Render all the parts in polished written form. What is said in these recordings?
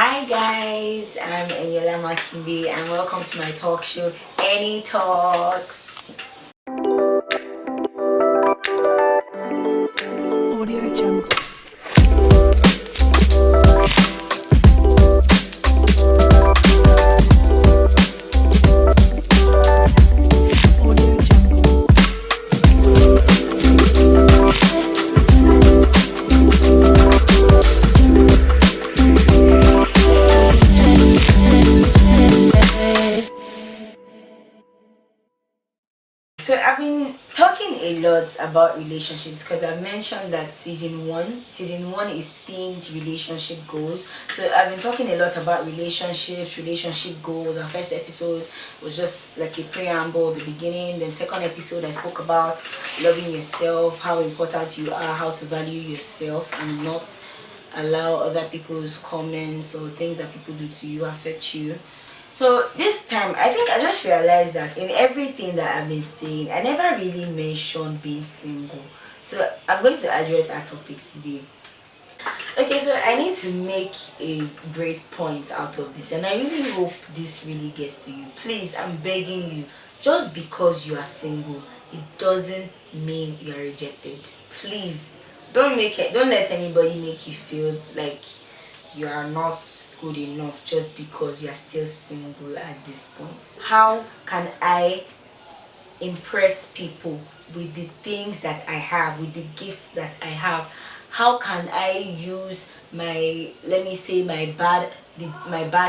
Hi guys, I'm Eniola Makinde and welcome to my talk show, Any Talks. Audio Jungle. Audio Jungle. So I've been talking a lot about relationships because I mentioned that season one is themed relationship goals. So I've been talking a lot about relationships, relationship goals. Our first episode was just like a preamble, the beginning. Then second episode I spoke about loving yourself, how important you are, how to value yourself and not allow other people's comments or things that people do to you affect you. So this time, I think I just realized that in everything that I've been saying, I never really mentioned being single. So I'm going to address that topic today. Okay, so I need to make a great point out of this, and I really hope this really gets to you. Please, I'm begging you, just because you are single, it doesn't mean you are rejected. Please, don't let anybody make you feel like you are not good enough just because you are still single at this point. How can I impress people with the things that I have, with the gifts that I have? How can I use my, let me say, my bad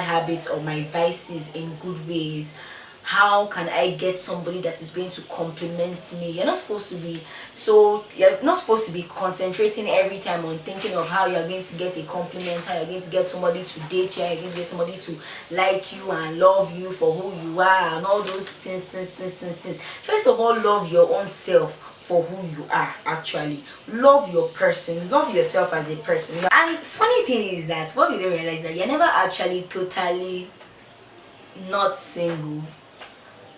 habits or my vices in good ways? How can I get somebody that is going to compliment me? You're not supposed to be concentrating every time on thinking of how you're going to get a compliment, how you're going to get somebody to date you, how you're going to get somebody to like you and love you for who you are and all those things. First of all, love your own self for who you are. Actually, love your person, love yourself as a person. And funny thing is that what we don't realize is that you're never actually totally not single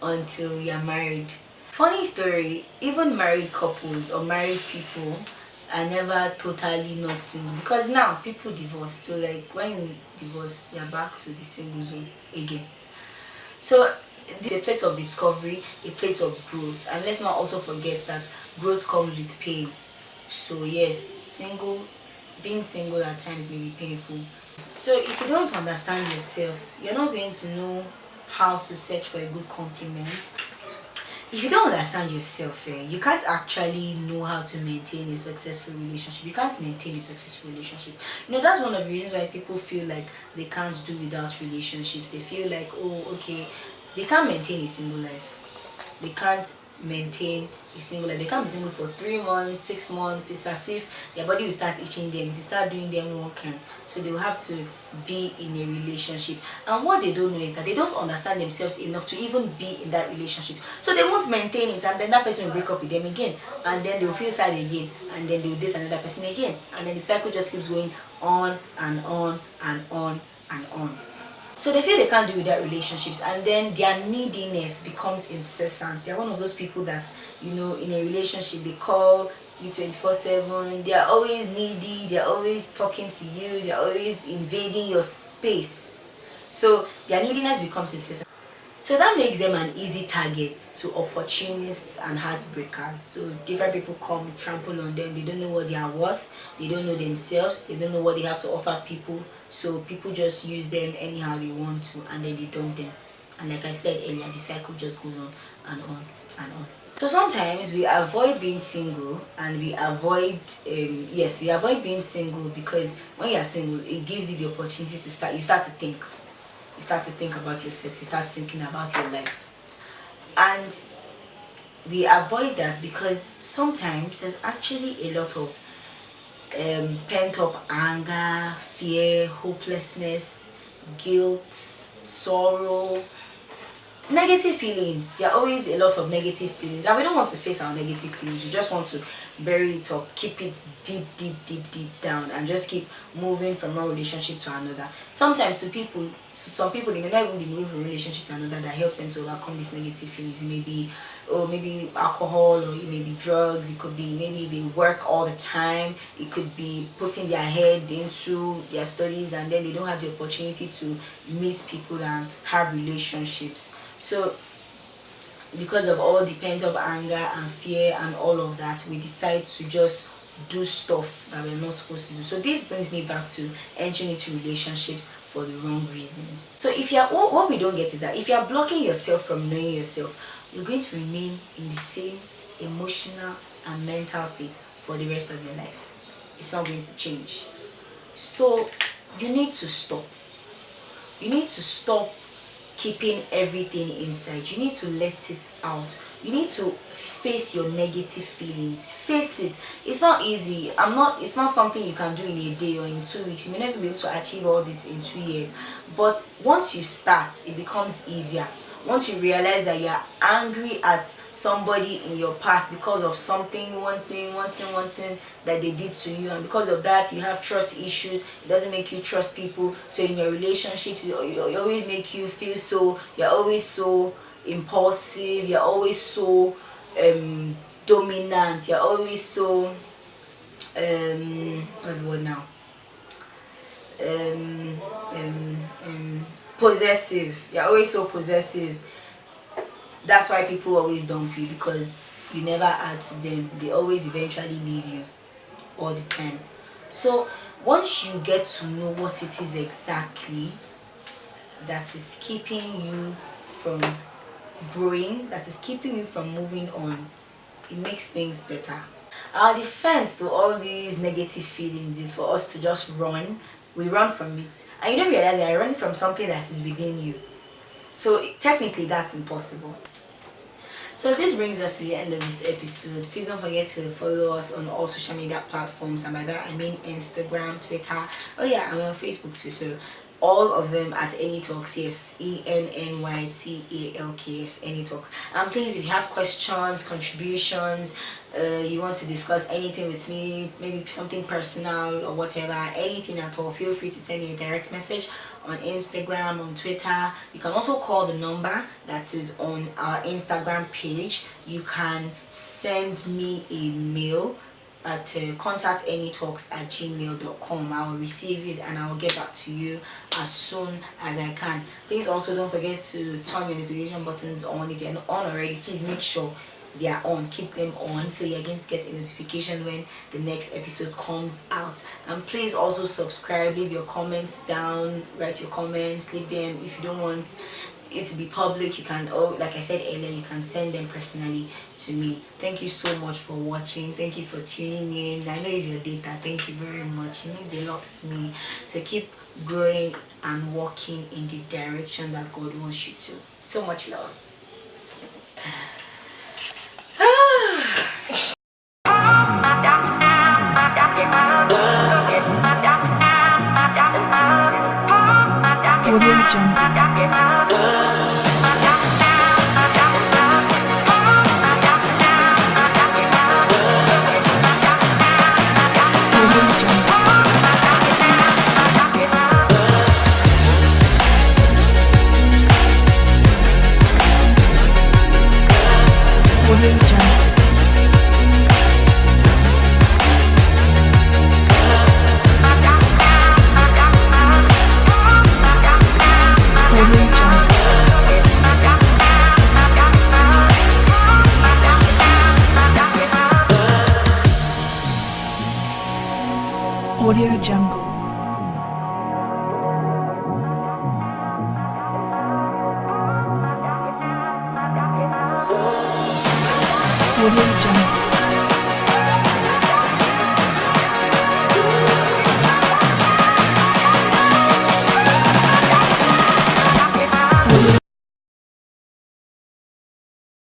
until you're married. Funny story, even married couples or married people are never totally not single because now people divorce. So like when you divorce, you're back to the single zone again. So this is a place of discovery, a place of growth, and let's not also forget that growth comes with pain. So yes, being single at times may be painful. So if you don't understand yourself, you're not going to know how to search for a good compliment. If you don't understand yourself, you can't actually know how to maintain a successful relationship. You can't maintain a successful relationship. That's one of the reasons why people feel like they can't do without relationships. They feel like, oh, okay, they can't maintain a single life. They can't maintain a single life. They can't be single for 3 months, 6 months. It's as if their body will start itching them to start doing them one kind. So they will have to be in a relationship. And what they don't know is that they don't understand themselves enough to even be in that relationship. So they won't maintain it, and then that person will break up with them again, and then they will feel sad again, and then they will date another person again, and then the cycle just keeps going on and on and on and on. So they feel they can't do without relationships, and then their neediness becomes incessant. They're one of those people that, in a relationship, they call you 24/7. They're always needy, they're always talking to you, they're always invading your space. So their neediness becomes incessant. So that makes them an easy target to opportunists and heartbreakers. So different people come, trample on them. They don't know what they are worth. They don't know themselves. They don't know what they have to offer people. So people just use them anyhow they want to, and then they dump them. And like I said earlier, the cycle just goes on and on and on. So sometimes we avoid being single, and we avoid being single because when you're single, it gives you the opportunity to start to think. You start to think about yourself, you start thinking about your life. And we avoid that because sometimes there's actually a lot of pent up anger, fear, hopelessness, guilt, sorrow, negative feelings. There are always a lot of negative feelings, and we don't want to face our negative feelings. We just want to bury it up, keep it deep, deep, deep, deep down, and just keep moving from one relationship to another. Sometimes some people, they may not even be moving from one relationship to another that helps them to overcome these negative feelings. It may be, or maybe alcohol, or it may be drugs, it could be maybe they work all the time, it could be putting their head into their studies and then they don't have the opportunity to meet people and have relationships. So because of all the pent up anger and fear and all of that, we decide to just do stuff that we're not supposed to do. So this brings me back to entering into relationships for the wrong reasons. So if you're, what we don't get is that if you're blocking yourself from knowing yourself, you're going to remain in the same emotional and mental state for the rest of your life. It's not going to change. So you need to stop. You need to stop keeping everything inside. You need to let it out. You need to face your negative feelings. Face it. It's not easy. It's not something you can do in a day or in 2 weeks. You may never be able to achieve all this in 2 years. But once you start, it becomes easier. Once you realize that you're angry at somebody in your past because of something, one thing that they did to you, and because of that you have trust issues, it doesn't make you trust people. So in your relationships, it always make you feel so, you're always so impulsive, you're always so dominant, you're always so what's the word now, possessive. You're always so possessive. That's why people always dump you, because you never add to them. They always eventually leave you all the time. So once you get to know what it is exactly that is keeping you from growing, that is keeping you from moving on, it makes things better. Our defense to all these negative feelings is for us to just run. We run from it, and you don't realize that you're running from something that is within you. So technically that's impossible. So this brings us to the end of this episode. Please don't forget to follow us on all social media platforms, and by that I mean Instagram, Twitter, oh yeah, I'm on Facebook too. So all of them at Anytalks, yes, ENNYTALKS, Anytalks. And please, if you have questions, contributions, you want to discuss anything with me, maybe something personal or whatever, anything at all, feel free to send me a direct message on Instagram, on Twitter. You can also call the number that is on our Instagram page. You can send me a mail at contactanytalks@gmail.com. I'll receive it and I'll get back to you as soon as I can. Please also don't forget to turn your notification buttons on. If they're not on already, please make sure they are on. Keep them on so you're going to get a notification when the next episode comes out. And please also subscribe, leave your comments down, write your comments, leave them. If you don't want it to be public, you can, like I said earlier, you can send them personally to me. Thank you so much for watching. Thank you for tuning in. I know it's your data. Thank you very much. It means a lot to me. So keep growing and walking in the direction that God wants you to. So much love. Audio Jungle. Audio Jungle. Audio Jungle. Audio Jungle.